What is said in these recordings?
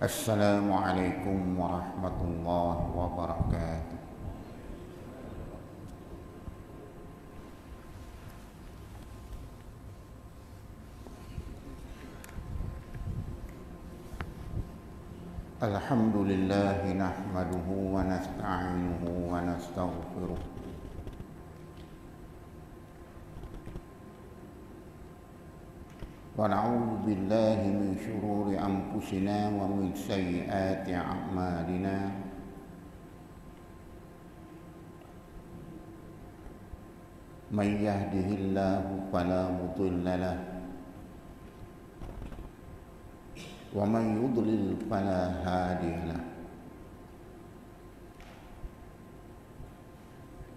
Assalamualaikum warahmatullahi wabarakatuh. Alhamdulillah nahmaduhu wa nasta'inuhu wa nastaghfiruh. Wa na'udzu billahi min shururi anfusina wa min sayyiati a'malina. Man yahdihillahu fala mudilla lahu wa man yudlil fala hadiya lahu.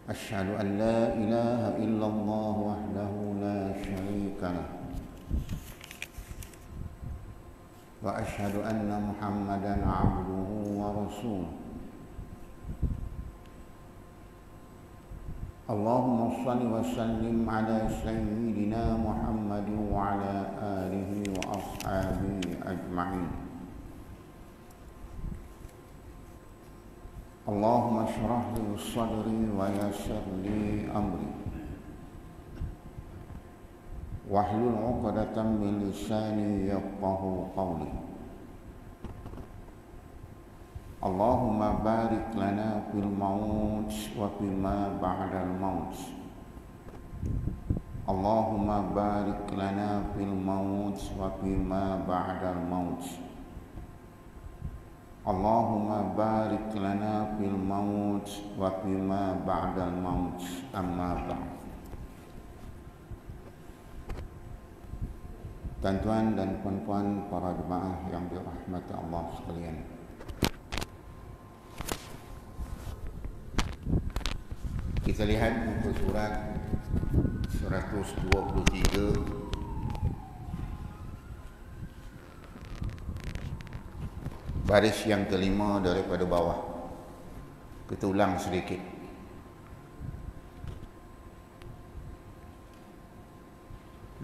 Asyhadu an la ilaha illallah wahdahu la syarika lahu wa asyhadu anna Muhammadan abduhu wa rasuluh. Allahumma shalli wa sallim ala sayyidina Muhammad wa ala alihi wa ashabihi ajma'in. Allahumma shrah li sadri wa yassir li amri wahlul 'uqdatam min lisani yafqahu qawli. Allahumma barik lana fil maut wa fima ba'dal maut. Allahumma barik lana fil maut wa fima ba'dal maut. Allahumma barik lana fil maut wa fima ba'dal maut. Amma ba'd. Tuan-tuan dan puan-puan para jemaah yang dirahmati Allah sekalian, kita lihat muka surat 123 baris yang kelima daripada bawah. Kita ulang sedikit.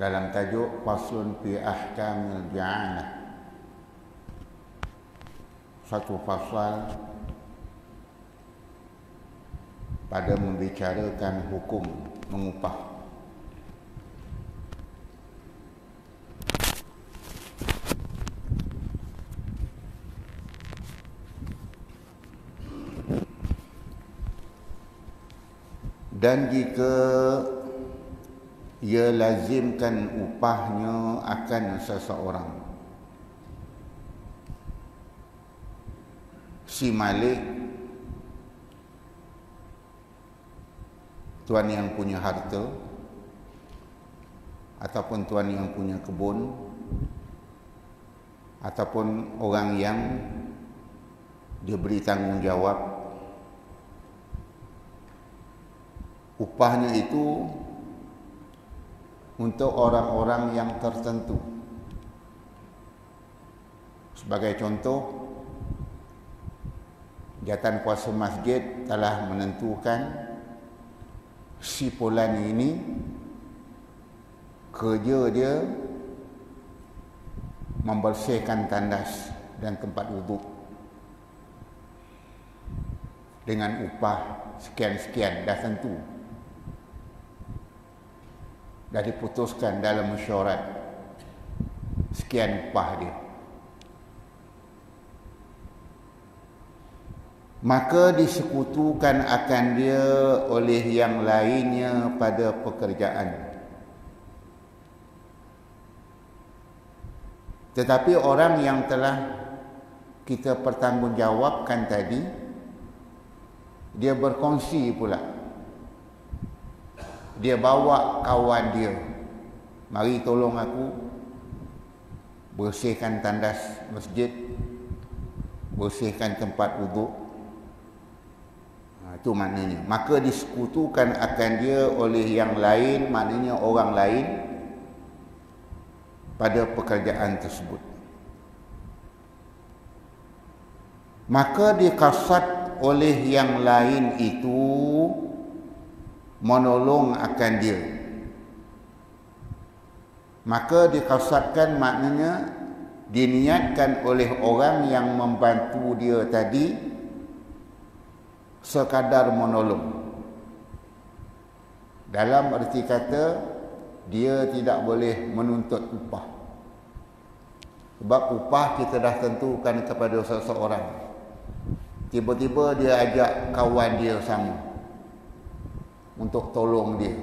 Dalam tajuk Faslun fi Ahkamil Bi'anah, satu fasal pada membicarakan hukum mengupah. Dan jika ia lazimkan upahnya akan seseorang, si malik, tuan yang punya harta ataupun tuan yang punya kebun ataupun orang yang diberi tanggungjawab, upahnya itu untuk orang-orang yang tertentu. Sebagai contoh, jawatan kuasa masjid telah menentukan si fulan ini kerja dia membersihkan tandas dan tempat wuduk dengan upah sekian-sekian, dah tentu, dah diputuskan dalam mesyuarat sekian upah dia. Maka disekutukan akan dia oleh yang lainnya pada pekerjaan. Tetapi orang yang telah kita pertanggungjawabkan tadi, dia berkongsi pula. Dia bawa kawan dia, mari tolong aku bersihkan tandas masjid, bersihkan tempat wuduk. Itu maknanya. Maka disekutukan akan dia oleh yang lain, maknanya orang lain pada pekerjaan tersebut. Maka dikasat oleh yang lain itu menolong akan dia. Maka dikasatkan maknanya diniatkan oleh orang yang membantu dia tadi sekadar menolong. Dalam erti kata, dia tidak boleh menuntut upah. Sebab upah kita dah tentukan kepada seseorang. Tiba-tiba dia ajak kawan dia sama untuk tolong dia.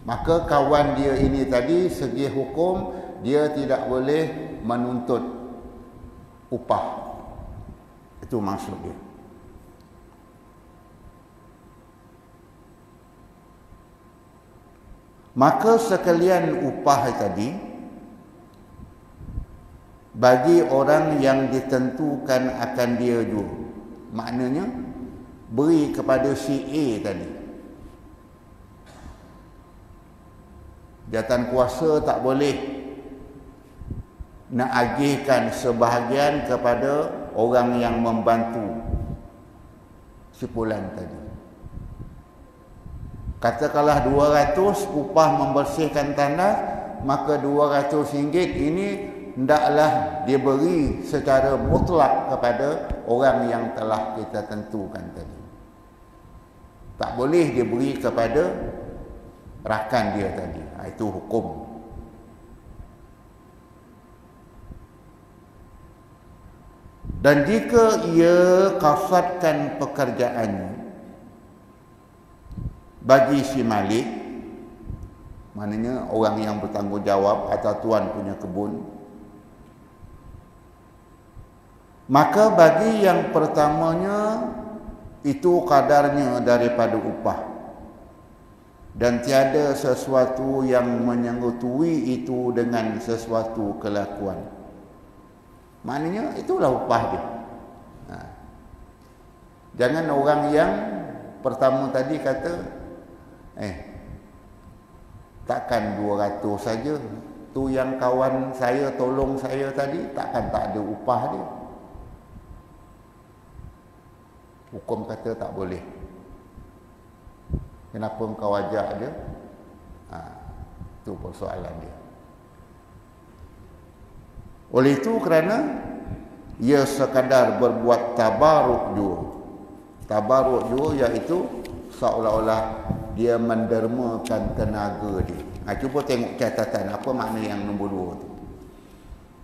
Maka kawan dia ini tadi, segi hukum, dia tidak boleh menuntut upah. Itu maksud dia. Maka sekalian upah tadi bagi orang yang ditentukan akan dia jual. Maknanya beri kepada si A tadi. Jawatan kuasa tak boleh nak agihkan sebahagian kepada orang yang membantu si fulan tadi. Katakanlah 200 upah membersihkan tandas, maka RM200 ini hendaklah diberi secara mutlak kepada orang yang telah kita tentukan tadi. Tak boleh diberi kepada rakan dia tadi. Itu hukum. Dan jika ia qasadkan pekerjaannya bagi si malik, maknanya orang yang bertanggungjawab atau tuan punya kebun, maka bagi yang pertamanya itu kadarnya daripada upah, dan tiada sesuatu yang menyangkutui itu dengan sesuatu kelakuan. Maknanya itulah upah dia. Jangan orang yang pertama tadi kata, takkan 200 saja. Tu yang kawan saya tolong saya tadi, takkan tak ada upah dia. Hukum kata tak boleh. Kenapa engkau ajak dia? Itu persoalan dia. Oleh itu kerana ia sekadar berbuat tabaruk jua. Tabaruk jua iaitu seolah-olah dia mendermakan tenaga dia. Cuba tengok catatan apa makna yang nombor 2 tu.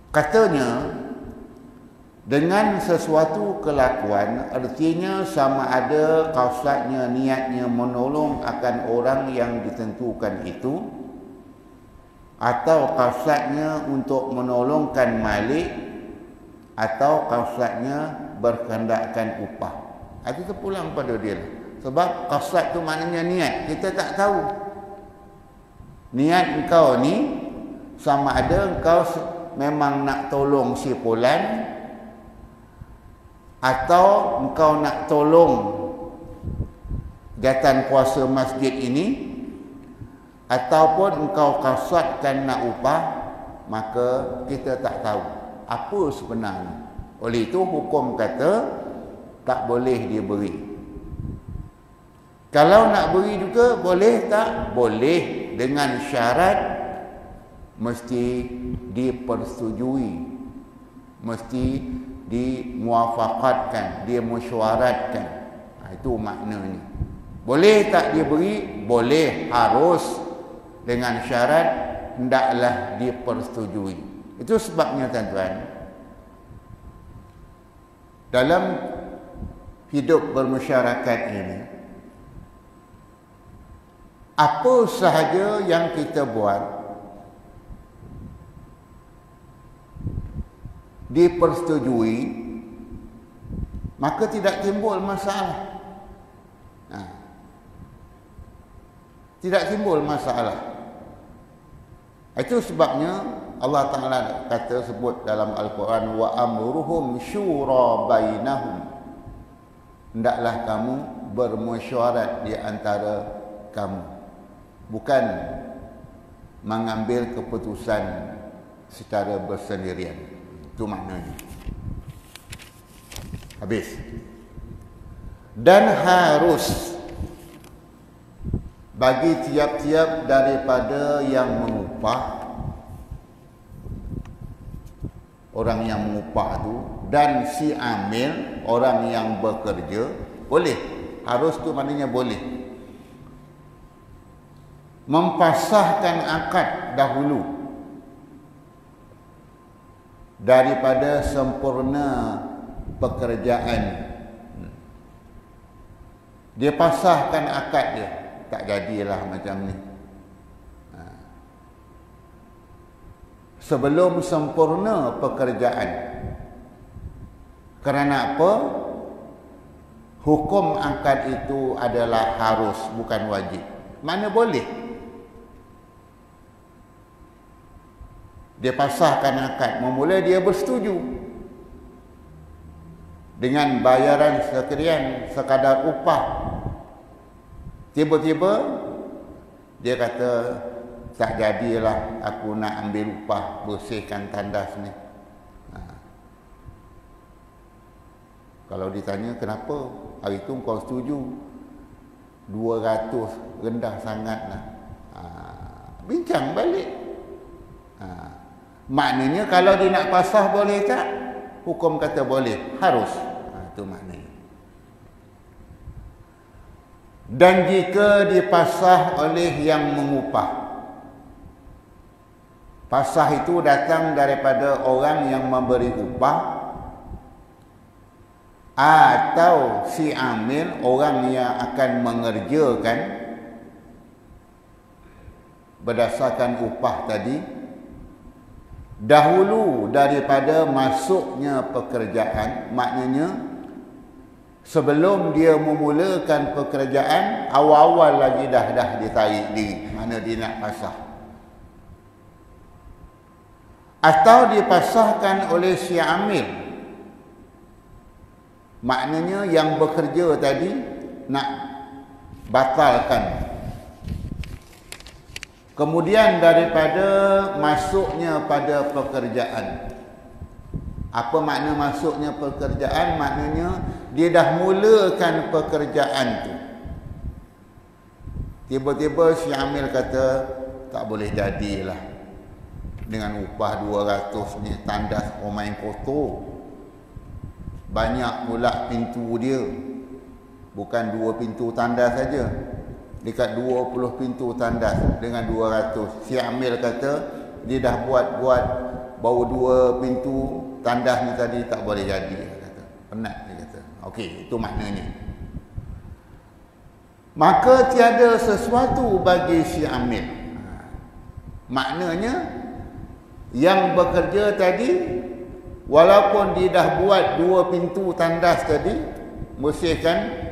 Katanya, dengan sesuatu kelakuan, artinya sama ada qasadnya, niatnya menolong akan orang yang ditentukan itu, atau qasadnya untuk menolongkan malik, atau qasadnya berkehendakkan upah. Itu terpulang pada dia. Sebab qasad tu maknanya niat. Kita tak tahu niat engkau ni sama ada engkau memang nak tolong si fulan, atau engkau nak tolong jawatan kuasa masjid ini, ataupun engkau qasadkan nak upah. Maka kita tak tahu apa sebenarnya. Oleh itu hukum kata tak boleh diberi. Kalau nak beri juga boleh tak? Boleh, dengan syarat mesti dipersetujui, mesti dimuafakatkan, dimusyawaratkan. Itu maknanya. Boleh tak diberi? Boleh, harus, dengan syarat hendaklah dipersetujui. Itu sebabnya tuan-tuan, dalam hidup bermasyarakat ini, apa sahaja yang kita buat dipersetujui, maka tidak timbul masalah. Tidak timbul masalah. Itu sebabnya Allah Ta'ala kata, sebut dalam Al-Quran, wa amruhum syura bainahum. Hendaklah kamu bermesyuarat di antara kamu. Bukan mengambil keputusan secara bersendirian. Itu maknanya. Habis. Dan harus bagi tiap-tiap daripada yang mengupah orang yang mengupah tu, dan si amil, orang yang bekerja, boleh. Harus tu maknanya boleh. Mempasahkan akad dahulu daripada sempurna pekerjaan. Dia pasahkan akad dia, tak jadilah macam ni. Sebelum sempurna pekerjaan. Kerana apa? Hukum akad itu adalah harus, bukan wajib. Mana boleh? Dia pasahkan akad, memula dia bersetuju dengan bayaran sekian sekadar upah. Tiba-tiba dia kata, tak jadilah aku nak ambil upah bersihkan tandas ni. Kalau ditanya kenapa hari tu kau setuju, 200 rendah sangatlah. Bincang balik. Maknanya kalau dia nak pasah boleh tak? Hukum kata boleh, harus. Itu maknanya. Dan jika dipasah oleh yang mengupah, pasah itu datang daripada orang yang memberi upah, atau si amil, orang yang akan mengerjakan berdasarkan upah tadi, dahulu daripada masuknya pekerjaan. Maknanya sebelum dia memulakan pekerjaan, awal-awal lagi dah ditarik diri, mana dia nak pasah. Atau dipasahkan oleh si amil, maknanya yang bekerja tadi nak batalkan. Kemudian daripada masuknya pada pekerjaan. Apa makna masuknya pekerjaan? Maknanya dia dah mulakan pekerjaan tu. Tiba-tiba si amil kata, tak boleh jadilah. Dengan upah 200 ni, tandas main kotor. Banyak pula pintu dia. Bukan 2 pintu tandas saja. Dekat 20 pintu tandas dengan 200. Si amil kata dia dah buat baru 2 pintu tandas ni tadi, tak boleh jadi. Dia kata penat, dia kata. Okey, itu maknanya. Maka tiada sesuatu bagi si amil. Maknanya yang bekerja tadi, walaupun dia dah buat 2 pintu tandas tadi, bersihkan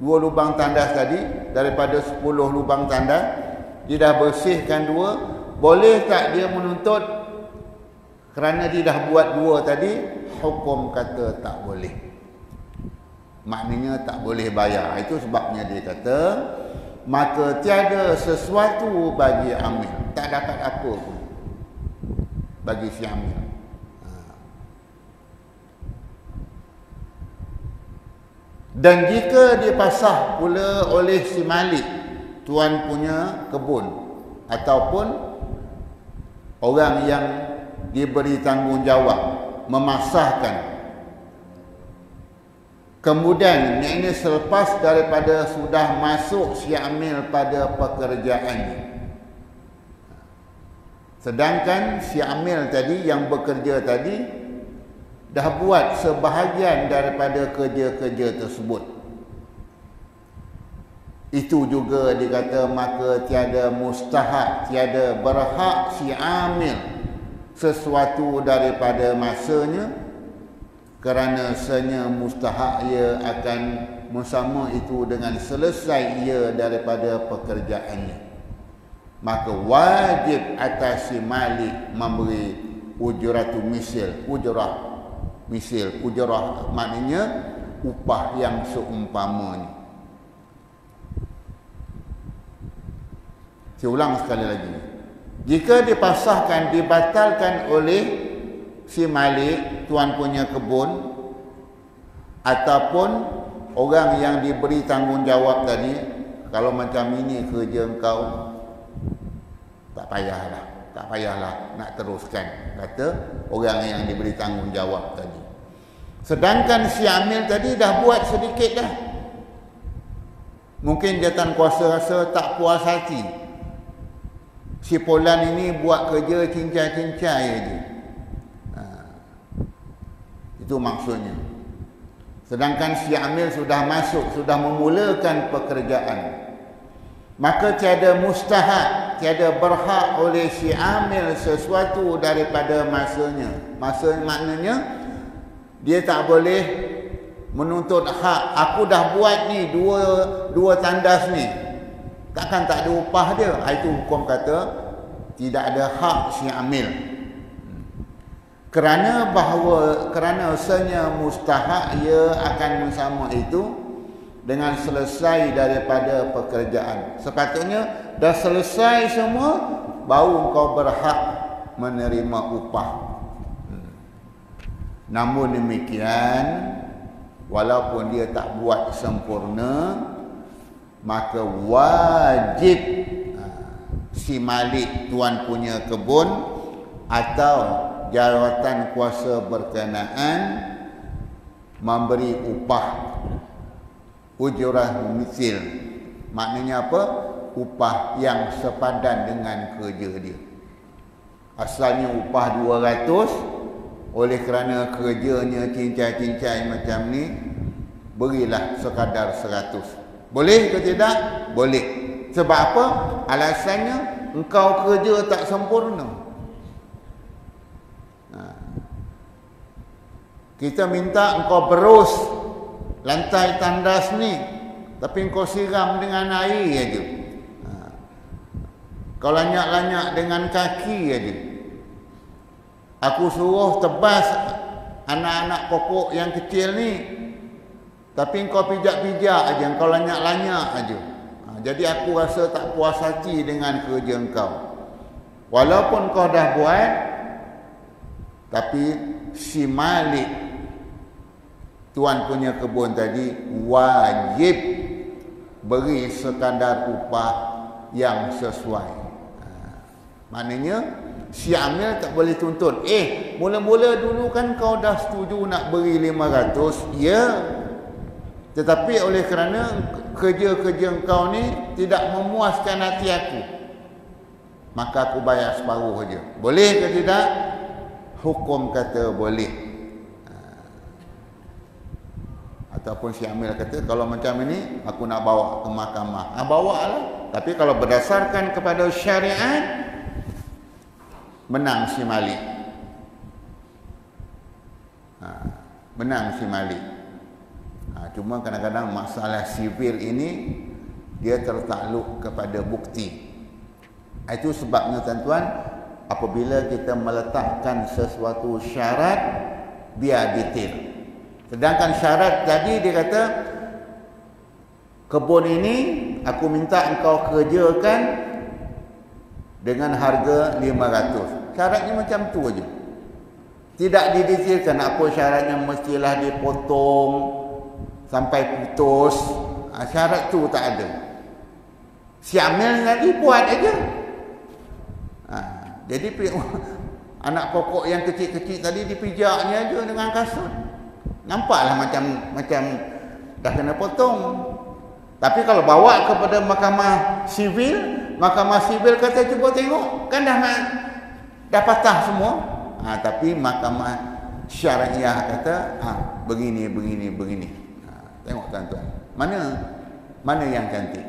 2 lubang tandas tadi daripada 10 lubang tandas, dia dah bersihkan 2, boleh tak dia menuntut kerana dia dah buat 2 tadi? Hukum kata tak boleh. Maknanya tak boleh bayar. Itu sebabnya dia kata, maka tiada sesuatu bagi amil, tak dapat apa pun bagi si amil. Dan jika dipasah pula oleh si malik, tuan punya kebun, ataupun orang yang diberi tanggungjawab memasahkan, kemudian ini selepas daripada sudah masuk si amil pada pekerjaannya, sedangkan si amil tadi yang bekerja tadi dah buat sebahagian daripada kerja-kerja tersebut, itu juga dikata maka tiada mustahak, tiada berhak si amil sesuatu daripada masanya, kerana senya mustahak ia akan bersama itu dengan selesai ia daripada pekerjaannya. Maka wajib atas si malik memberi ujratu misil. Ujrah maknanya upah yang seumpamanya. Saya ulang sekali lagi. Jika dipasahkan, dibatalkan oleh si malik, tuan punya kebun, ataupun orang yang diberi tanggungjawab tadi, kalau macam ini kerja engkau, tak payahlah. tak payahlah nak teruskan, kata orang yang diberi tanggungjawab tadi. Sedangkan si amil tadi dah buat sedikit dah. Mungkin jawatan kuasa rasa tak puas hati. Si Polan ini buat kerja cincai-cincai aja. Itu maksudnya. Sedangkan si amil sudah masuk, sudah memulakan pekerjaan. Maka tiada mustahak, tiada berhak oleh si amil sesuatu daripada masanya. Masa maknanya dia tak boleh menuntut hak. Aku dah buat ni dua tandas ni, takkan tak ada upah dia. Itu hukum kata tidak ada hak si amil. Kerana usahanya mustahak, ia akan bersama itu dengan selesai daripada pekerjaan. Sepatutnya dah selesai semua, baru kau berhak menerima upah. Namun demikian, walaupun dia tak buat sempurna, maka wajib si malik, tuan punya kebun atau jawatan kuasa berkenaan memberi upah ujrah misil. Maknanya apa? Upah yang sepadan dengan kerja dia. Asalnya upah 200, oleh kerana kerjanya cincai-cincai macam ni, berilah sekadar 100. Boleh ke tidak? Boleh. Sebab apa? Alasannya engkau kerja tak sempurna. Kita minta engkau berus lantai tandas ni, tapi engkau siram dengan air aja. Kau lanyak-lanyak dengan kaki aja. Aku suruh tebas anak-anak pokok yang kecil ni, tapi engkau pijak-pijak aja, engkau lanyak-lanyak aja. Jadi aku rasa tak puas hati dengan kerja engkau. Walaupun kau dah buat, tapi si malik, tuan punya kebun tadi, wajib beri sekadar upah yang sesuai. Maknanya si amil tak boleh tuntut, mula-mula dulu kan kau dah setuju nak beri 500, ya, tetapi oleh kerana kerja-kerja kau ni tidak memuaskan hati aku, maka aku bayar separuh saja. Boleh ke tidak? Hukum kata boleh. Ataupun si amil kata, kalau macam ini aku nak bawa ke mahkamah. Bawa lah. Tapi kalau berdasarkan kepada syariat, menang si malik. Menang si malik. Cuma kadang-kadang masalah sivil ini dia tertakluk kepada bukti. Itu sebabnya tuan-tuan, apabila kita meletakkan sesuatu syarat, biar detail. Sedangkan syarat tadi dia kata, kebun ini aku minta engkau kerjakan dengan harga 500. Syaratnya macam tu aja. Tidak didetailkan apa syaratnya, mestilah dipotong sampai putus. Syarat tu tak ada. Si amil tadi buat aja. Jadi anak pokok yang kecil-kecil tadi dipijaknya aja dengan kasut. Nampaklah macam dah kena potong. Tapi kalau bawa kepada mahkamah sivil kata cuba tengok, kan dah patah semua. Tapi mahkamah syariah kata begini. Tengok tuan-tuan, mana yang cantik.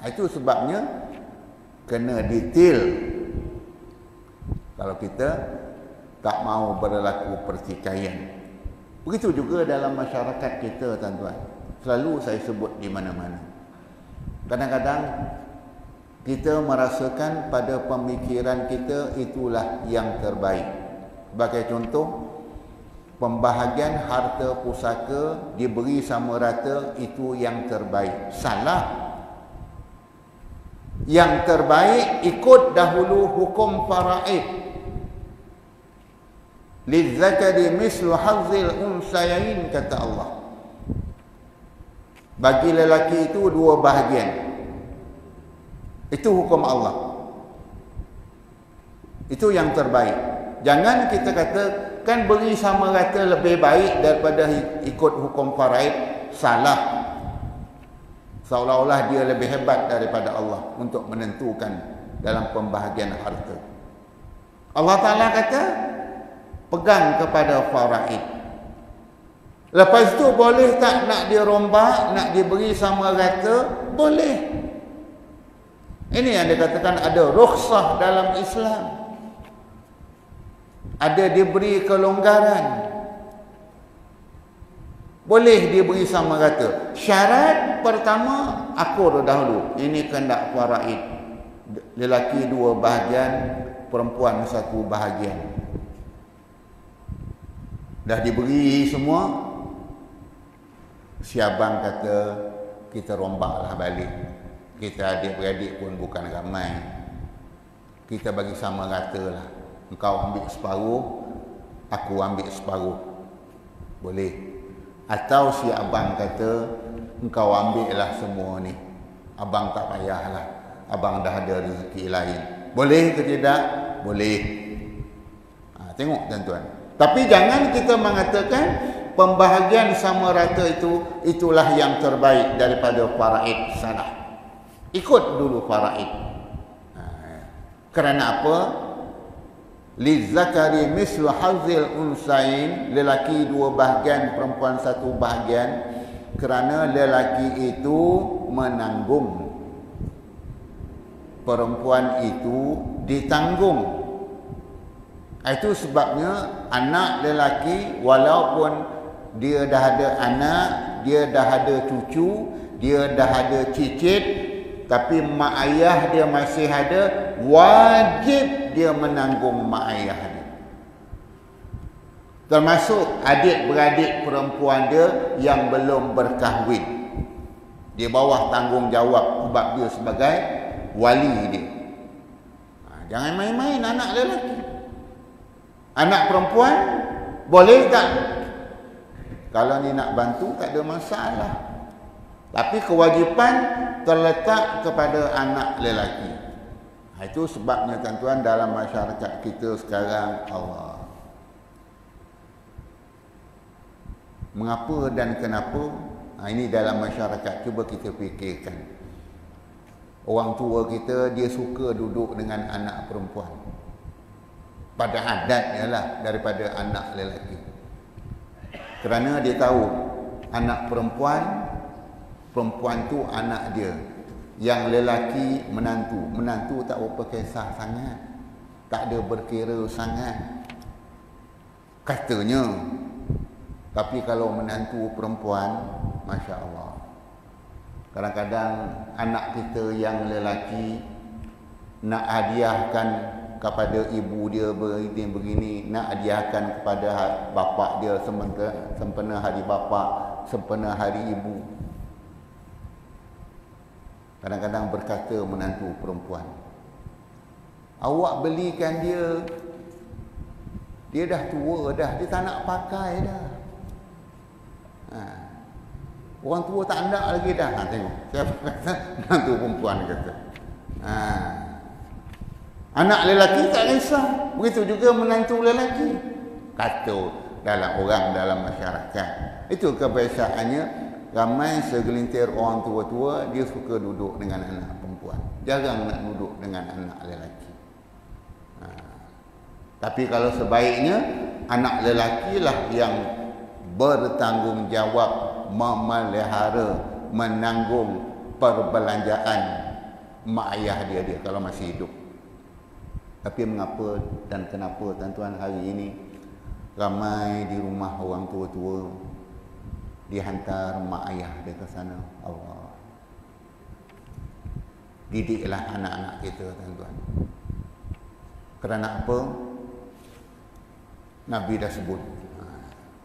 Itu sebabnya kena detail. Kalau kita tak mau berlaku pertikaian. Begitu juga dalam masyarakat kita, tuan-tuan. Selalu saya sebut di mana-mana. Kadang-kadang kita merasakan pada pemikiran kita itulah yang terbaik. Sebagai contoh, pembahagian harta pusaka diberi sama rata, itu yang terbaik. Salah. Yang terbaik ikut dahulu hukum faraid. Lizzakari mislu hazzil unsayain, kata Allah. Bagi lelaki itu 2 bahagian. Itu hukum Allah. Itu yang terbaik. Jangan kita kata kan beri sama rata lebih baik daripada ikut hukum faraid, salah. Seolah-olah dia lebih hebat daripada Allah untuk menentukan dalam pembahagian harta. Allah Ta'ala kata pegang kepada faraid. Lepas tu boleh tak nak dirombak, nak diberi sama rata? Boleh. Ini yang dikatakan ada rukhsah dalam Islam. Ada diberi kelonggaran. Boleh diberi sama rata. Syarat pertama akur dahulu. Ini kehendak faraid. Lelaki 2 bahagian, perempuan 1 bahagian. Dah diberi semua. Si abang kata kita rombaklah balik. Kita adik-beradik pun bukan ramai. Kita bagi sama rata lah. Engkau ambil separuh, aku ambil separuh. Boleh. Atau si abang kata engkau ambil lah semua ni. Abang tak payahlah. Abang dah ada rezeki lain. Boleh ke tidak? Boleh. Tengok tuan-tuan. Tapi jangan kita mengatakan pembahagian sama rata itulah yang terbaik daripada faraid. Salah. Ikut dulu faraid. Kerana apa? Lizzakari mislu hazil unsain, lelaki 2 bahagian, perempuan 1 bahagian. Kerana lelaki itu menanggung, perempuan itu ditanggung. Itu sebabnya anak lelaki walaupun dia dah ada anak, dia dah ada cucu, dia dah ada cicit, tapi mak ayah dia masih ada, wajib dia menanggung mak ayah dia. Termasuk adik-beradik perempuan dia yang belum berkahwin. Di bawah tanggungjawab sebab dia sebagai wali dia. Jangan main-main anak lelaki. Anak perempuan boleh tak? Kalau ni nak bantu tak ada masalah. Tapi kewajipan terletak kepada anak lelaki. Itu sebabnya tuan-tuan dalam masyarakat kita sekarang, Allah. Mengapa dan kenapa? Ini dalam masyarakat, cuba kita fikirkan. Orang tua kita dia suka duduk dengan anak perempuan. Pada adatnya lah daripada anak lelaki. Kerana dia tahu anak perempuan tu anak dia. Yang lelaki menantu tak berapa kisah sangat, tak ada berkira sangat katanya. Tapi kalau menantu perempuan, Masya Allah, kadang-kadang anak kita yang lelaki nak hadiahkan kepada ibu dia begini, nak hadiahkan kepada bapa dia sempena hari bapa, sempena hari ibu. Kadang-kadang berkata menantu perempuan, awak belikan dia dah tua dah, dia tak nak pakai dah. Orang tua tak nak lagi dah. Tengok, siapa kata? Menantu perempuan kata. Anak lelaki tak kisah. Begitu juga menantu lelaki. Kata dalam masyarakat. Itu kebiasaannya. Ramai segelintir orang tua-tua dia suka duduk dengan anak perempuan. Jarang nak duduk dengan anak lelaki. Tapi kalau sebaiknya anak lelaki lah yang bertanggungjawab memelihara, menanggung perbelanjaan mak ayah dia kalau masih hidup. Tapi mengapa dan kenapa tuan-tuan hari ini ramai di rumah orang tua-tua dihantar mak ayah dia ke sana? Allah. Didiklah anak-anak kita tuan-tuan. Kerana apa? Nabi dah sebut.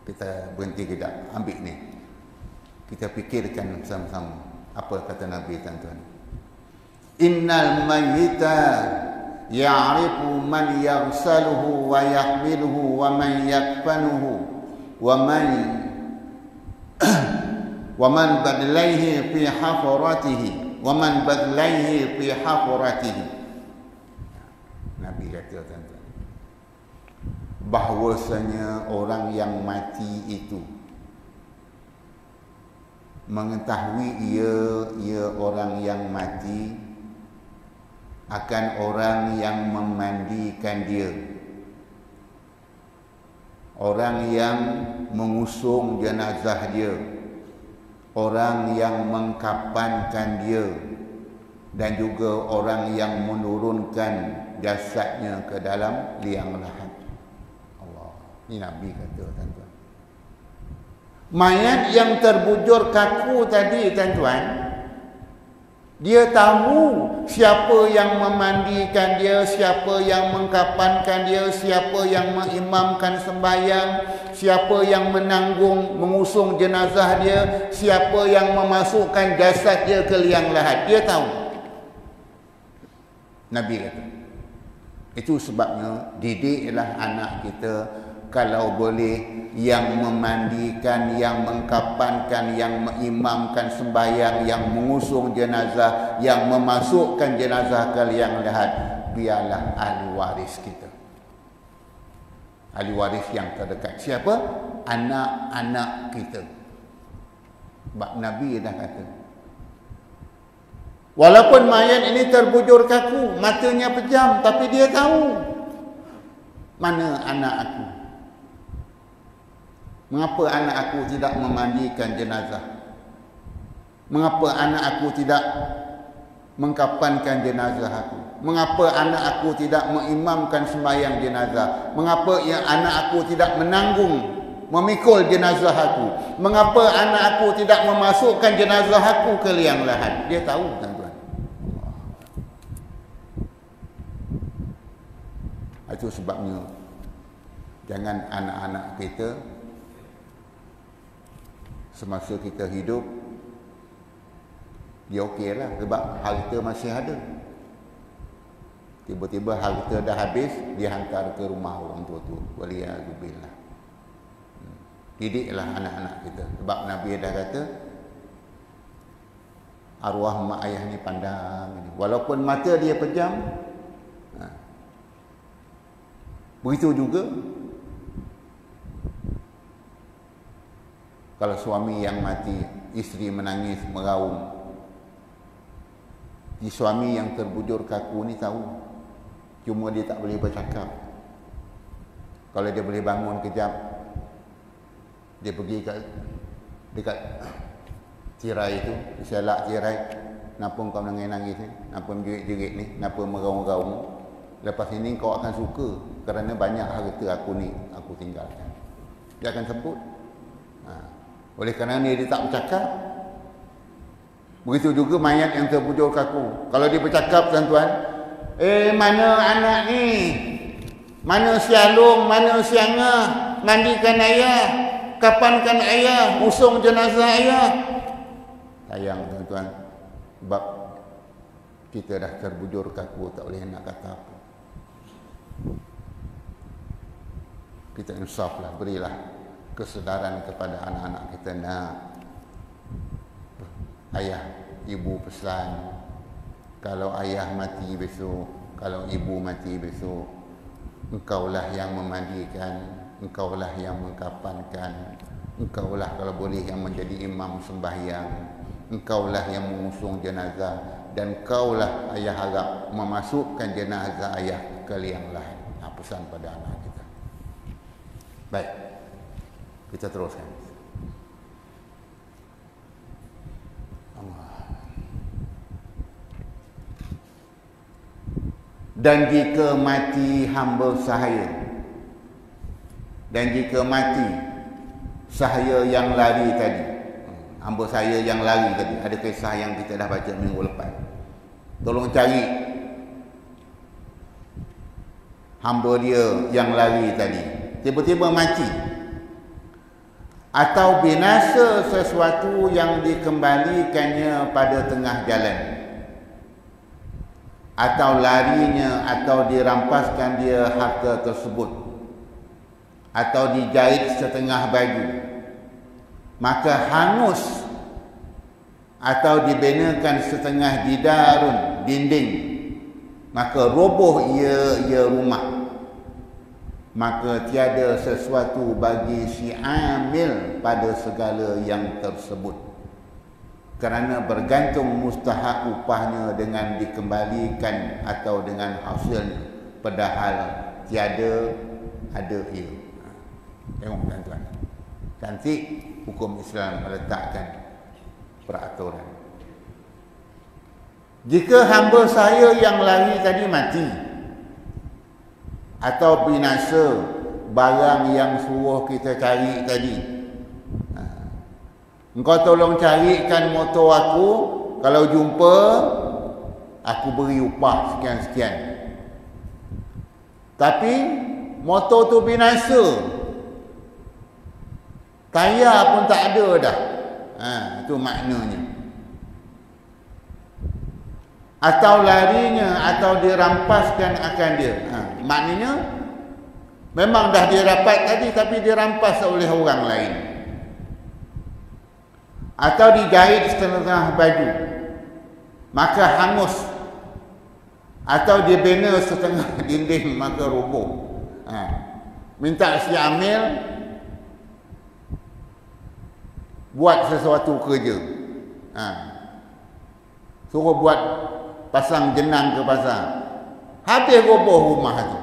Kita berhenti kejap, ambil ni. Kita fikirkan bersama-sama. Apa kata Nabi tuan-tuan? Innal mayyita ya'rifu man yaghsaluhu wa yahmiluhu wa man yakfanuhu wa man badlaihi fi hafuratihi wa man badlaihi fi hafuratihi. Nabi kata tuan-tuan, bahwasanya orang yang mati itu mengetahui ia orang yang mati akan orang yang memandikan dia, orang yang mengusung jenazah dia, orang yang mengkapankan dia, dan juga orang yang menurunkan jasadnya ke dalam liang lahat. Allah, ini Nabi kata tuan-tuan. Mayat yang terbujur kaku tadi tuan-tuan, dia tahu siapa yang memandikan dia, siapa yang mengkapankan dia, siapa yang mengimamkan sembahyang, siapa yang menanggung mengusung jenazah dia, siapa yang memasukkan jasad dia ke liang lahat. Dia tahu. Nabi kata. Itu sebabnya didiklah anak kita kalau boleh, yang memandikan, yang mengkapankan, yang mengimamkan sembahyang, yang mengusung jenazah, yang memasukkan jenazah ke liang lahat, biarlah ahli waris kita. Ahli waris yang terdekat. Siapa? Anak-anak kita. Sebab Nabi dah kata, walaupun mayat ini terbujur kaku, matanya pejam, tapi dia tahu mana anak aku. Mengapa anak aku tidak memandikan jenazah? Mengapa anak aku tidak mengkapankan jenazah aku? Mengapa anak aku tidak mengimamkan sembahyang jenazah? Mengapa anak aku tidak menanggung, memikul jenazah aku? Mengapa anak aku tidak memasukkan jenazah aku ke liang lahat? Dia tahu, tuan-tuan. Itu sebabnya jangan anak-anak kita semasa kita hidup dia okeylah sebab harta masih ada. Tiba-tiba harta dah habis, dia hantar ke rumah orang tua-tua. Waliyahzubillah. Didiklah anak-anak kita. Sebab Nabi dah kata, arwah mak ayah ni pandang. Walaupun mata dia pejam, begitu juga kalau suami yang mati, isteri menangis, meraung. Si suami yang terbujur kaku ni tahu, cuma dia tak boleh bercakap. Kalau dia boleh bangun kejap, dia pergi dekat tirai itu, selak tirai. Kenapa kau menangis-nangis ni? Kenapa menjerit-jerit ni? Kenapa meraung-raung? Lepas ini kau akan suka kerana banyak harta aku ni aku tinggalkan. Dia akan sebut. Oleh kerana dia tak bercakap. Begitu juga mayat yang terbujur kaku. Kalau dia bercakap, tuan-tuan, mana anak ni? Mana sialung? Mana siangah? Mandikan ayah, kapankan ayah, usung jenazah ayah. Sayang, tuan-tuan, sebab kita dah terbujur kaku, tak boleh nak kata apa. Kita insaflah, berilah kesedaran kepada anak-anak kita. Nak ayah, ibu pesan, kalau ayah mati besok, kalau ibu mati besok, engkaulah yang memandikan, engkaulah yang mengkapankan, engkaulah kalau boleh yang menjadi imam sembahyang, engkaulah yang mengusung jenazah, dan engkaulah ayah harap memasukkan jenazah ayah ke liang lahat. Pesan pada anak kita. Baik, kita teruskan. Dan jika mati hamba sahaya, dan jika mati sahaya yang lari tadi, hamba saya yang lari tadi, ada kisah yang kita dah baca minggu lepas. Tolong cari hamba dia yang lari tadi, tiba-tiba mati, atau binasa sesuatu yang dikembalikannya pada tengah jalan, atau larinya atau dirampaskan dia harta tersebut, atau dijahit setengah baju, maka hangus atau dibinakan setengah jidarun, dinding, maka roboh ia rumah. Maka tiada sesuatu bagi si amil pada segala yang tersebut, kerana bergantung mustahak upahnya dengan dikembalikan atau dengan hasilnya, padahal tiada ada ia. Tengok tuan-tuan, cantik hukum Islam meletakkan peraturan. Jika hamba saya yang lari tadi mati atau binasa barang yang suruh kita cari tadi, engkau tolong carikan motor aku, kalau jumpa aku beri upah sekian-sekian. Tapi motor tu binasa, tayar pun tak ada dah. Itu maknanya. Atau larinya atau dirampaskan akan dia. Maknanya memang dah dia dapat tadi tapi dirampas oleh orang lain. Atau dijahit setengah baju, maka hangus. Atau dibina setengah dinding, maka roboh. Minta si amil buat sesuatu kerja. Suruh buat pasang jenang ke pasar, habis roboh rumah tu.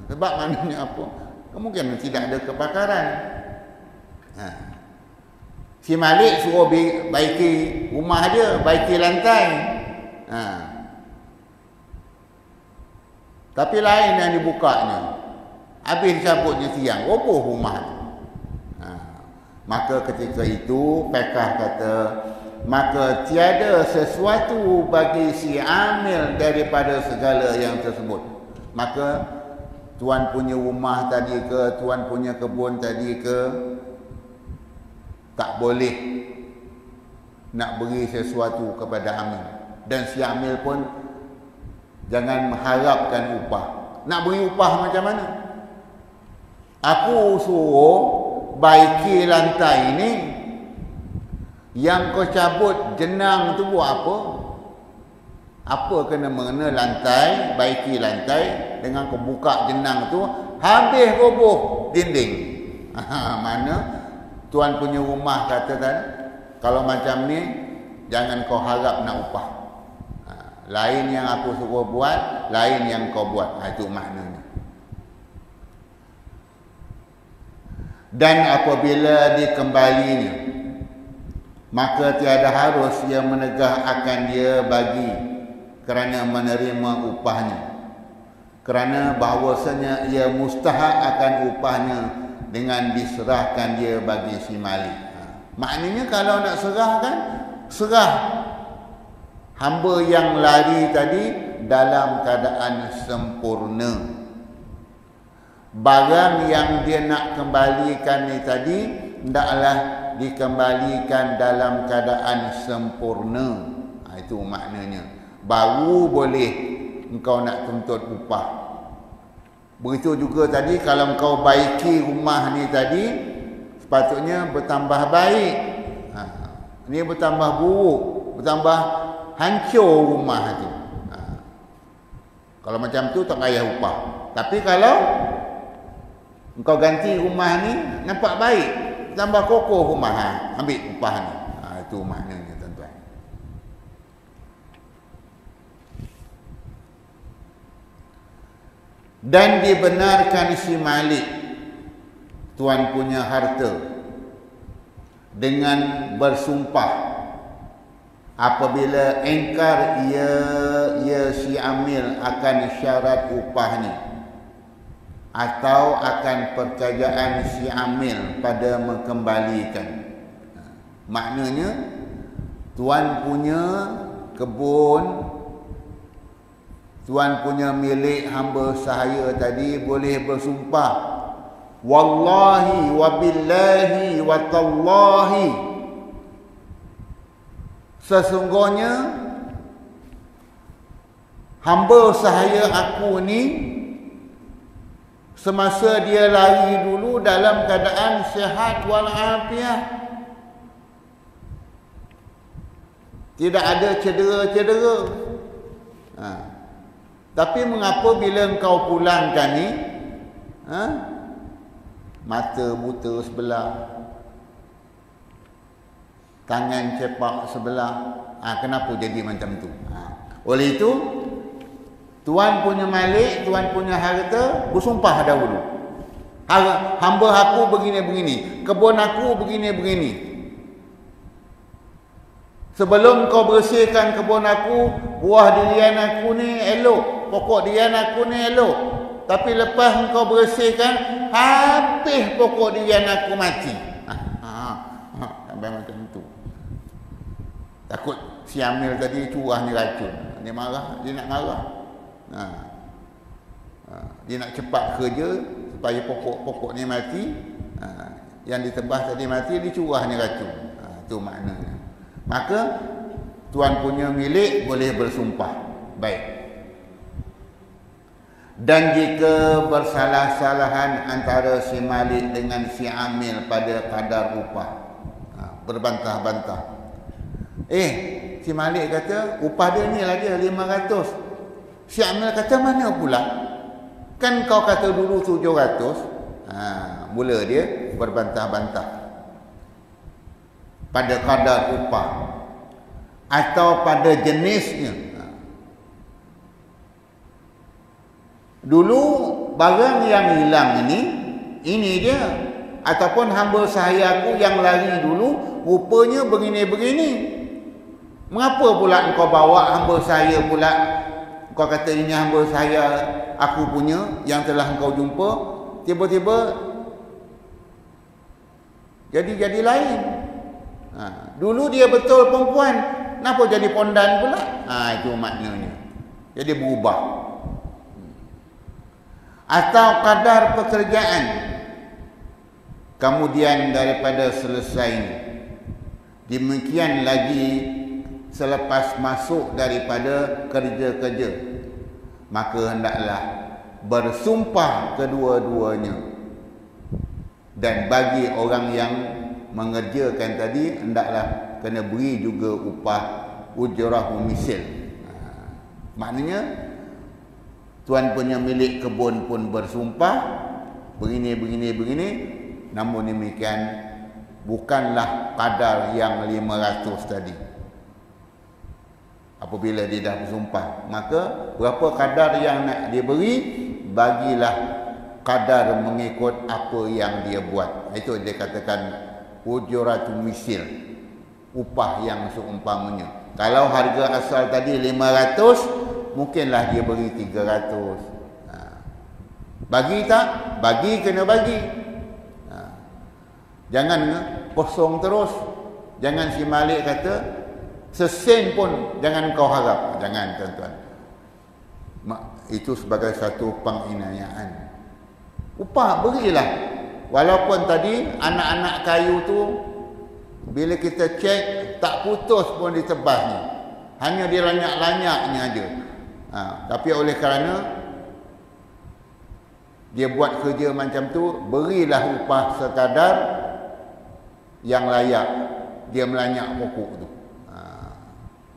Sebab maknanya apa? Kemungkinan tidak ada kebakaran. Si Malik suruh baiki rumah dia, baiki lantai. Tapi lain yang dibukanya, habis cabutnya siang, roboh rumah tu. Maka ketika itu Pekah kata, maka tiada sesuatu bagi si amil daripada segala yang tersebut. Maka tuan punya rumah tadi ke, tuan punya kebun tadi ke, tak boleh nak beri sesuatu kepada amil. Dan si amil pun jangan mengharapkan upah. Nak beri upah macam mana? Aku suruh baiki lantai ini, yang kau cabut jenang tu buat apa? Apa kena mengena lantai, baiki lantai, dengan kau buka jenang tu, habis roboh dinding. Mana tuan punya rumah kata tadi, kalau macam ni jangan kau harap nak upah. Lain yang aku suruh buat, lain yang kau buat. Itu maknanya. Dan apabila dikembalinya, maka tiada harus ia menegah akan dia bagi kerana menerima upahnya, kerana bahawasanya ia mustahak akan upahnya dengan diserahkan dia bagi si malik. Maknanya kalau nak serahkan, serah hamba yang lari tadi dalam keadaan sempurna. Barang yang dia nak kembalikan ni tadi hendaklah dikembalikan dalam keadaan sempurna. Itu maknanya. Baru boleh engkau nak tuntut upah. Begitu juga tadi kalau engkau baiki rumah ni tadi, sepatutnya bertambah baik. Ini bertambah buruk, bertambah hancur rumah tu. Kalau macam tu tak payah upah. Tapi kalau engkau ganti rumah ni nampak baik, tambah kokoh rumah, ambil upah ni. Itu maknanya tuan-tuan. Dan dibenarkan si malik tuan punya harta dengan bersumpah apabila engkar ia si amil akan syarat upah ni, atau akan perkayaan si amil pada mengembalikan. Maknanya tuan punya kebun, tuan punya milik hamba sahaya tadi boleh bersumpah, wallahi wabillahi watallahi, sesungguhnya hamba sahaya aku ni semasa dia lari dulu dalam keadaan sihat walafiat, tidak ada cedera-cedera. Tapi mengapa bila engkau pulangkan ni, mata buta sebelah, tangan cepak sebelah, kenapa jadi macam tu? Oleh itu, tuan punya malik, tuan punya harta bersumpah dahulu. Hamba aku begini-begini, kebun aku begini-begini. Sebelum kau bersihkan kebun aku, buah durian aku ni elok, pokok durian aku ni elok. Tapi lepas kau bersihkan, habis pokok durian aku mati. Sampai macam tu. Takut si Amil tadi curah ni racun. Dia marah, dia nak marah. Dia nak cepat kerja supaya pokok-pokok ni mati. Yang ditebas tadi mati, dia curah ni racun. Itu maknanya. Maka tuan punya milik boleh bersumpah. Baik. Dan jika bersalah-salahan antara si malik dengan si amil pada kadar upah, berbantah-bantah. Si malik kata upah dia ni lah dia 500. Si amil kata mana pula? Kan kau kata dulu 700. Mula dia berbantah-bantah pada kadar upah atau pada jenisnya. Dulu barang yang hilang ini dia, ataupun hamba sahayaku yang lari dulu rupanya begini-begini. Mengapa pula engkau bawa hamba saya pula? Kau kata ini hamba saya aku punya yang telah engkau jumpa, tiba-tiba jadi lain. Dulu dia betul perempuan, kenapa jadi pondan pula? Itu maknanya. Jadi berubah. Atau kadar pekerjaan kemudian daripada selesai. Demikian lagi selepas masuk daripada kerja-kerja, maka hendaklah bersumpah kedua-duanya. Dan bagi orang yang mengerjakan tadi, hendaklah kena beri juga upah ujrah misil. Maknanya tuan punya milik kebun pun bersumpah begini, namun demikian bukanlah kadar yang 500 tadi. Apabila dia dah bersumpah, maka berapa kadar yang nak dia beri, bagilah kadar mengikut apa yang dia buat. Itu dia katakan ujratul misil, upah yang seumpamanya. Kalau harga asal tadi 500, mungkinlah dia beri 300. Bagi tak? Bagi, kena bagi. Jangan kosong terus. Jangan si malik kata sesen pun jangan kau harap. Jangan, tuan-tuan. Itu sebagai satu penginayaan. Upah berilah. Walaupun tadi anak-anak kayu tu bila kita cek tak putus pun ditebasnya, hanya dilanyak-lanyaknya aja. Tapi oleh kerana dia buat kerja macam tu, berilah upah sekadar yang layak dia melanyak pokok tu.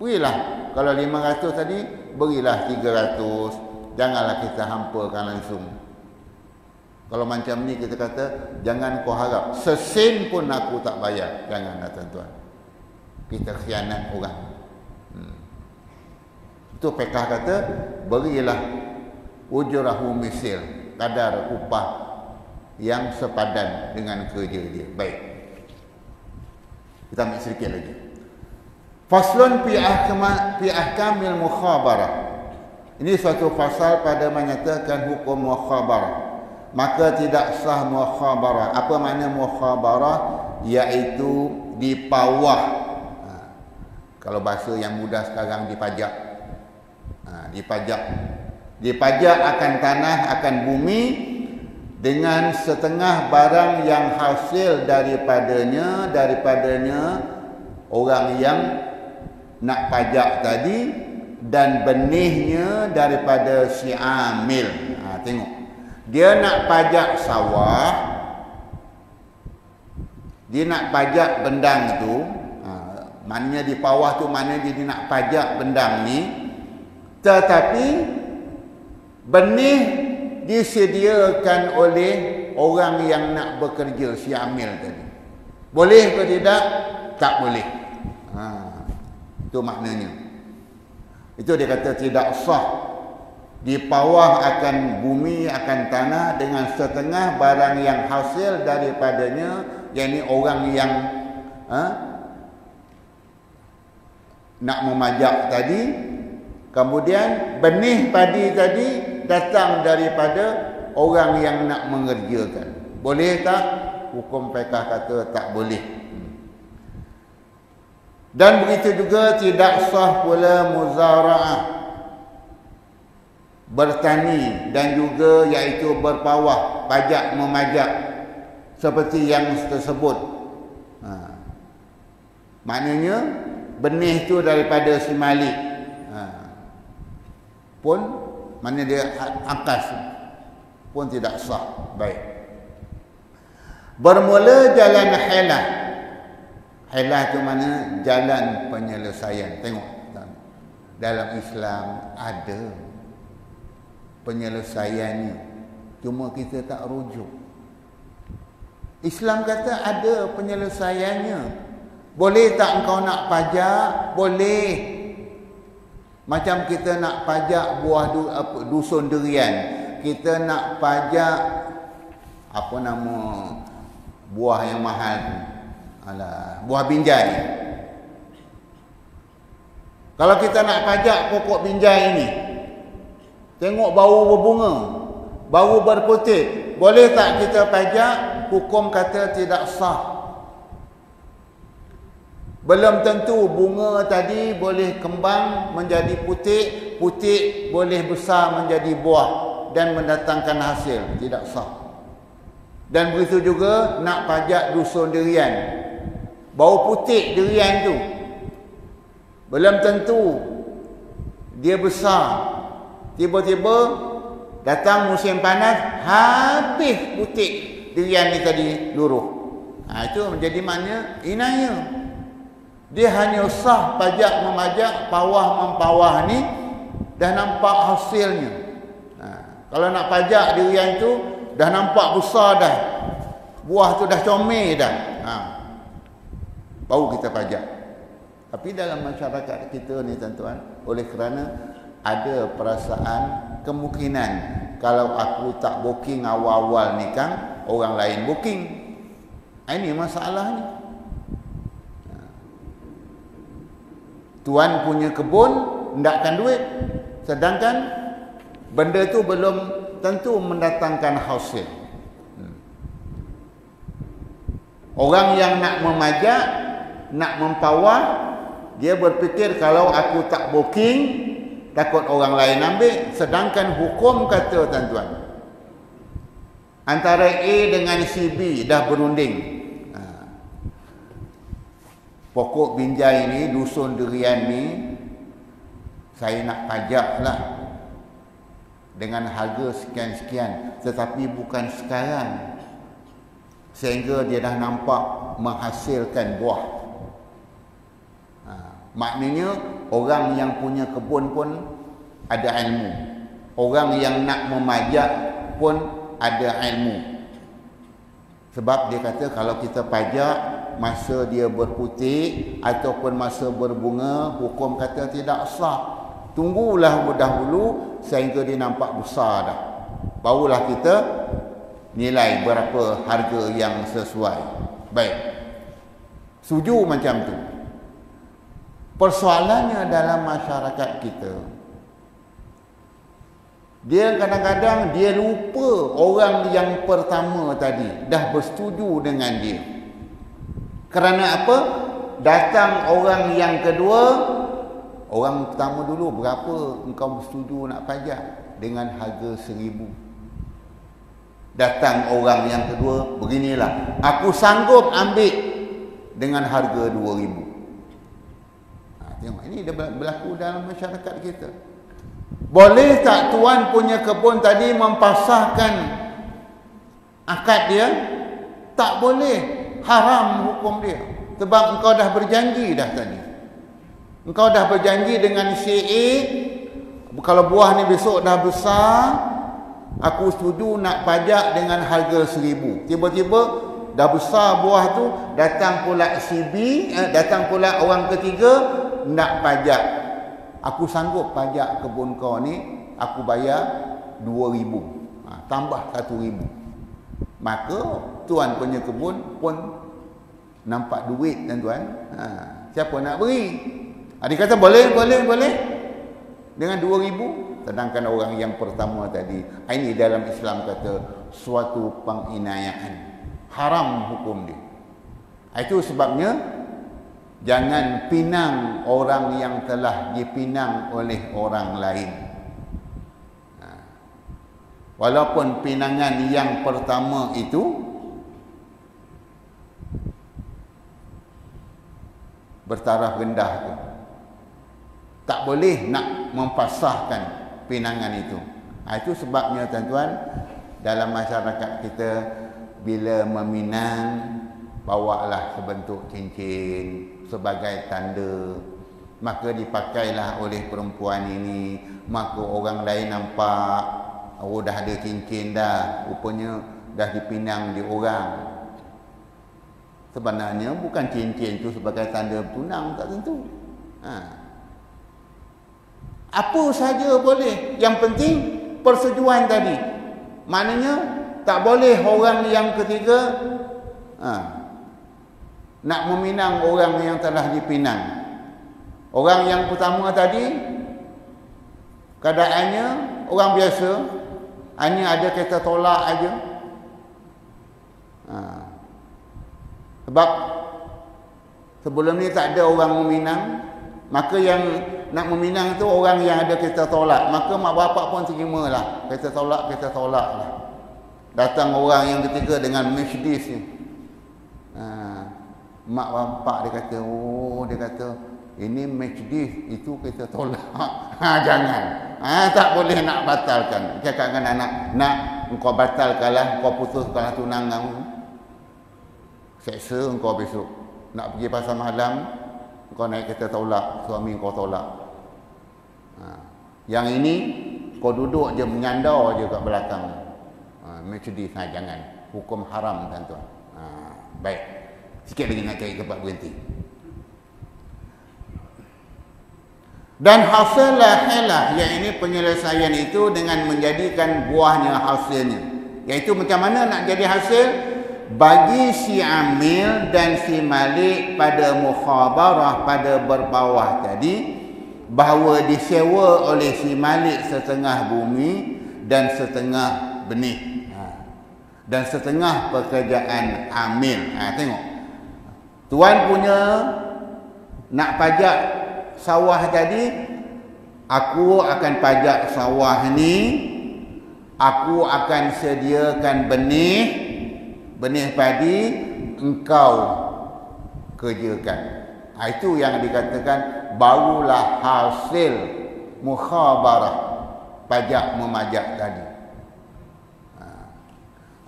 Berilah. Kalau 500 tadi, berilah 300. Janganlah kita hampakan langsung. Kalau macam ni kita kata, jangan kau harap sesen pun aku tak bayar. Janganlah, tuan-tuan. Kita khianat orang. Itu pekah kata, berilah ujrahu misil, kadar upah yang sepadan dengan kerja dia. Baik. Kita ambil sedikit lagi. Faslun fi ahkamil mukhabarah. Ini suatu fasal pada menyatakan hukum mukhabarah. Maka tidak sah mukhabarah. Apa makna mukhabarah? Iaitu dipawah. Kalau bahasa yang mudah sekarang, dipajak. Dipajak akan tanah, akan bumi dengan setengah barang yang hasil daripadanya orang yang nak pajak tadi, dan benihnya daripada si amil. Tengok, dia nak pajak sawah, dia nak pajak bendang tu. Maknanya di bawah tu, maknanya dia nak pajak bendang ni. Tetapi Benih disediakan oleh orang yang nak bekerja, si amil tadi. Boleh ke tidak? Tak boleh. Itu maknanya. Itu dia kata tidak sah. Dipawah akan bumi, akan tanah dengan setengah barang yang hasil daripadanya, yakni orang yang nak memajak tadi. Kemudian benih padi tadi datang daripada orang yang nak mengerjakan. Boleh tak? Hukum fiqh kata tak boleh. Dan begitu juga tidak sah pula muzara'ah, bertani, dan juga iaitu berpawah, pajak memajak seperti yang tersebut. Maknanya benih tu daripada si Malik pun, mana dia akas pun tidak sah. Baik. Bermula jalan hilah. Hilah tu mana? Jalan penyelesaian. Tengok dalam Islam ada penyelesaiannya, cuma kita tak rujuk. Islam kata ada penyelesaiannya. Boleh tak engkau nak pajak? Boleh. Macam kita nak pajak buah dusun durian, kita nak pajak apa nama buah yang mahal tu, buah binjai. Kalau kita nak pajak pokok binjai ini, tengok baru berbunga, baru berputik, boleh tak kita pajak? Hukum kata tidak sah. Belum tentu bunga tadi boleh kembang menjadi putik, putik boleh besar menjadi buah dan mendatangkan hasil. Tidak sah. Dan begitu juga nak pajak dusun durian, bau putik durian tu, belum tentu dia besar. Tiba-tiba datang musim panas, habis putik durian ni tadi luruh. Itu menjadi makna inaya. Dia hanya sah pajak memajak, pawah mempawah ni dah nampak hasilnya. Kalau nak pajak durian tu dah nampak besar dah, buah tu dah comel dah, baru kita pajak. Tapi dalam masyarakat kita ni tuan-tuan, oleh kerana ada perasaan kemungkinan kalau aku tak booking awal-awal nikah, orang lain booking. Ini masalahnya. Tuan punya kebun hendakkan duit, sedangkan benda tu belum tentu mendatangkan hasil. Orang yang nak memajak, nak mempawah, dia berfikir kalau aku tak booking, takut orang lain ambil. Sedangkan hukum kata tuan-tuan, antara A dengan si B dah berunding. Pokok binjai ni, dusun durian ni, saya nak pajak lah dengan harga sekian-sekian, tetapi bukan sekarang, sehingga dia dah nampak menghasilkan buah. Maknanya orang yang punya kebun pun ada ilmu, orang yang nak memajak pun ada ilmu. Sebab dia kata kalau kita pajak masa dia berputik ataupun masa berbunga, hukum kata tidak sah. Tunggulah dahulu sehingga dia nampak besar dah, barulah kita nilai berapa harga yang sesuai. Baik, setuju macam tu. Persoalannya dalam masyarakat kita, dia kadang-kadang dia lupa orang yang pertama tadi dah bersetuju dengan dia. Kerana apa? Datang orang yang kedua, orang pertama dulu, berapa engkau bersetuju nak pajak? Dengan harga 1,000. Datang orang yang kedua, beginilah, aku sanggup ambil dengan harga 2,000. Tengok, ini dah berlaku dalam masyarakat kita. Boleh tak tuan punya kebun tadi mempasahkan akad dia? Tak boleh. Haram hukum dia. Sebab engkau dah berjanji dah tadi. Engkau dah berjanji dengan si A, Kalau buah ni besok dah besar, aku setuju nak pajak dengan harga 1,000. Tiba-tiba dah besar buah tu, datang pula datang pula orang ketiga nak pajak. Aku sanggup pajak kebun kau ni, aku bayar 2,000. Tambah 1,000. Maka tuan punya kebun pun nampak duit tuan-tuan. Siapa nak beri? Dia kata boleh. Dengan 2,000. Sedangkan orang yang pertama tadi, ini dalam Islam kata suatu penginayaan. Haram hukum dia. Itu sebabnya jangan pinang orang yang telah dipinang oleh orang lain. Walaupun pinangan yang pertama itu bertaraf rendah tu, tak boleh nak mempasahkan pinangan itu. Itu sebabnya tuan-tuan, dalam masyarakat kita bila meminang, bawalah sebentuk cincin sebagai tanda, maka dipakailah oleh perempuan ini. Maka orang lain nampak, dah ada cincin dah, rupanya dah dipinang di orang. Sebenarnya bukan cincin itu sebagai tanda tunang, tak tentu. Apa saja boleh, yang penting persetujuan tadi. Maknanya tak boleh orang yang ketiga nak meminang orang yang telah dipinang. Orang yang pertama tadi keadaannya orang biasa, hanya ada kata tolak aja. Sebab sebelum ni tak ada orang meminang, maka yang nak meminang tu orang yang ada kata tolak. Maka mak bapak pun terimalah kata tolak lah. Datang orang yang ketiga dengan Mercedes ni. Mak bapak dia kata, ini Mercedes, itu kata tolak. Jangan. Tak boleh nak batalkan. Cakap dengan anak, nak engkau batalkanlah, engkau putuskanlah tunangan. Seksa engkau besok. Nak pergi pasar malam, engkau naik kereta tolak, suami engkau tolak. Yang ini kau duduk je, menyandar je kat belakang. Mercedes, jangan. Hukum haram tuan-tuan. Baik. Sikit lagi nak cari tempat berhenti. Dan hasillah helah, yang ini penyelesaian itu dengan menjadikan buahnya hasilnya. Iaitu macam mana nak jadi hasil? Bagi si amil dan si malik pada mukhabarah, pada berbawah tadi, bahawa disewa oleh si malik setengah bumi dan setengah benih, dan setengah pekerjaan amil. Tengok, tuan punya nak pajak sawah tadi, aku akan pajak sawah ni, aku akan sediakan benih padi, engkau kerjakan. Itu yang dikatakan barulah hasil mukhabarah, pajak memajak tadi.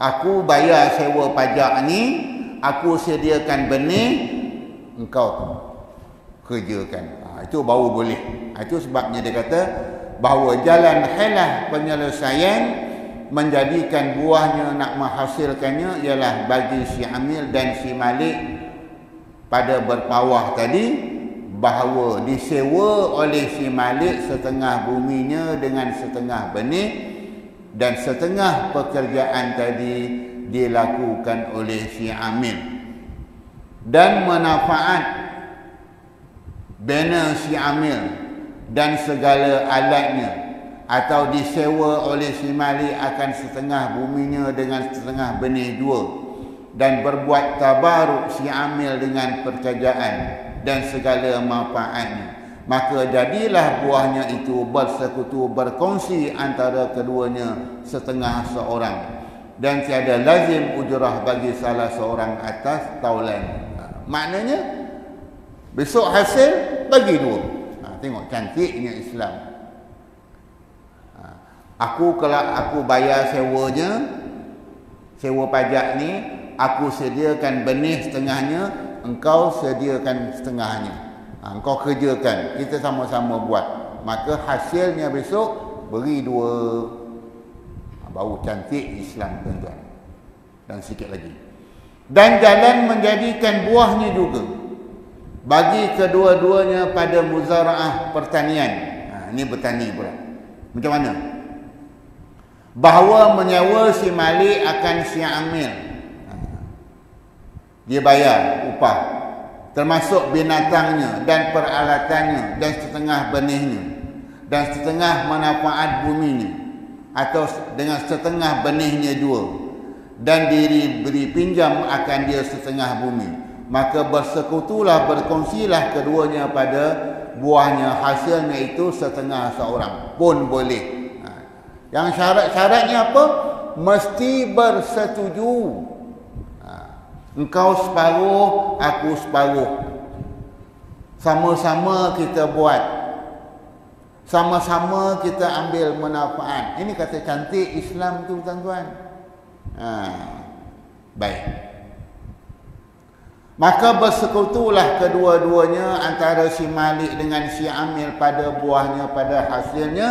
Aku bayar sewa pajak ni, aku sediakan benih, engkau kerjakan. Itu baru boleh. Itu sebabnya dia kata bahawa jalan helah penyelesaian menjadikan buahnya, nak menghasilkannya, ialah bagi si amil dan si malik pada berpawah tadi, bahawa disewa oleh si malik setengah buminya dengan setengah benih, dan setengah pekerjaan tadi dilakukan oleh si amil, dan manfaat bina si amil dan segala alatnya, atau disewa oleh si malik akan setengah buminya dengan setengah benih dua, dan berbuat tabaruk si amil dengan pekerjaan dan segala manfaatnya, maka jadilah buahnya itu bersekutu, berkongsi antara keduanya setengah seorang, dan tiada lazim ujrah bagi salah seorang atas taulan. Maknanya besok hasil bagi dua. Tengok cantiknya Islam. Kalau aku bayar sewanya, sewa pajak ni, aku sediakan benih setengahnya, engkau sediakan setengahnya. Engkau kerjakan, kita sama-sama buat. maka hasilnya besok beri 2. Baru cantik Islam, tuan-tuan. Dan sikit lagi. Dan jalan menjadikan buahnya juga bagi kedua-duanya pada muzaraah pertanian. Ini bertani pula. Macam mana? Bahawa menyewa si malik akan si amil. Dia bayar upah, termasuk binatangnya dan peralatannya dan setengah benihnya dan setengah manfaat buminya, atau dengan setengah benihnya dua, dan diberi pinjam akan dia setengah bumi, maka bersekutulah, berkongsilah keduanya pada buahnya, hasilnya itu setengah seorang pun boleh. Yang syarat-syaratnya apa? Mesti bersetuju. Engkau separuh, aku separuh. Sama-sama kita buat. Sama-sama kita ambil manfaat. Ini kata cantik Islam tu, tuan-tuan. Baik. Maka bersekutulah kedua-duanya antara si malik dengan si amil pada buahnya, pada hasilnya,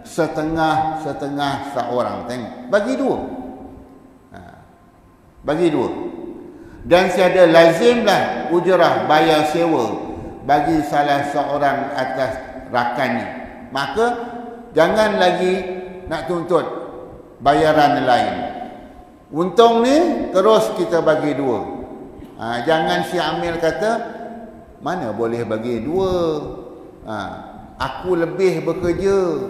setengah-setengah seorang. Tengok. Bagi 2. Bagi 2. Dan tiada lazimlah ujrah, bayar sewa bagi salah seorang atas rakannya. Maka jangan lagi nak tuntut bayaran lain. Untung ni terus kita bagi 2. Jangan si amil kata, mana boleh bagi 2. Aku lebih bekerja.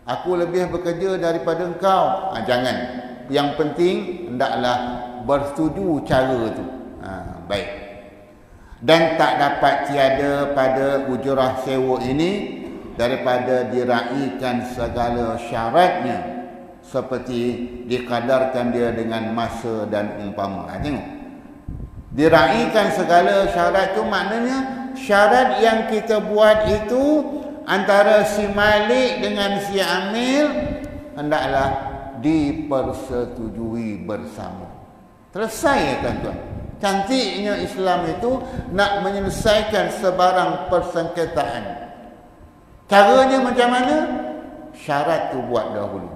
Aku lebih bekerja daripada engkau. Jangan. Yang penting hendaklah bersetuju cara tu. Baik. Dan tak dapat tiada pada ujrah sewa ini daripada diraikan segala syaratnya seperti dikadarkan dia dengan masa dan umpama. Tengok. Diraikan segala syarat tu maknanya syarat yang kita buat itu antara si malik dengan si amil hendaklah dipersetujui bersama. Selesai, tuan-tuan. Cantiknya Islam itu nak menyelesaikan sebarang persengketaan. Caranya macam mana? Syarat tu buat dahulu.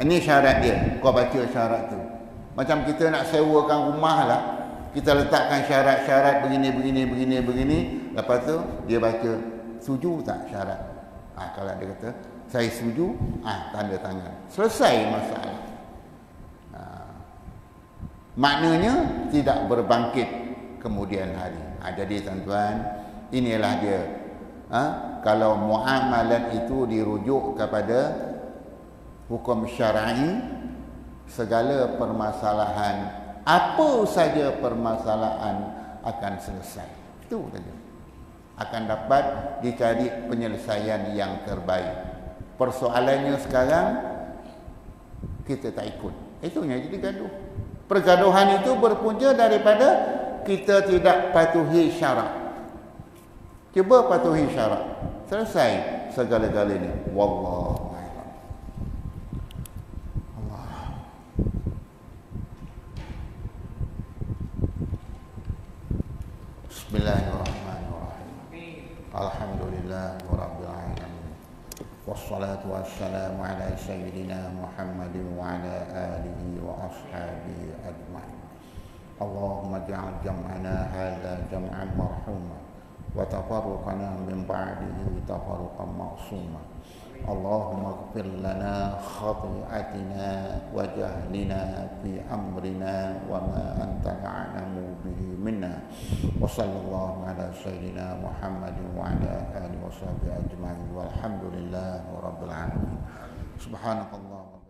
Ini syarat dia. Kau baca syarat tu. Macam kita nak sewakan rumah lah. Kita letakkan syarat-syarat begini. Lepas tu dia baca, setuju tak syarat? Kalau dia kata saya setuju, tanda tangan. Selesai masalah. Maknanya tidak berbangkit kemudian hari. Jadi tuan-tuan, inilah dia. Kalau muamalat itu dirujuk kepada hukum syar'i, segala permasalahan, apa saja permasalahan akan selesai. Itu saja. Akan dapat dicari penyelesaian yang terbaik. Persoalannya sekarang kita tak ikut. Itunya jadi gaduh. Pergaduhan itu berpunca daripada kita tidak patuhi syarat. Cuba patuhi syarat. Selesai segala-galanya. Wallahu a'lam. Bismillahirrahmanirrahim. Alhamdulillahirabbil alamin. Wassalatu wassalamu ala sayyidina Muhammadin wa ala alihi wa ashabihi ajma'in. Allahumma ja'al jam'ana hadza jam'an marhuma wa tafarruqana min ba'dihi tafarruqan ma'suma. Allahumma ighfir lana khati'atina wa jahlina fi amrina wa ma anta a'lamu bihi minna. Wa sallallahu ala sayyidina Muhammadin wa ala alihi wa sahbihi ajma'in walhamdulillahi rabbil alamin. Subhanakallah.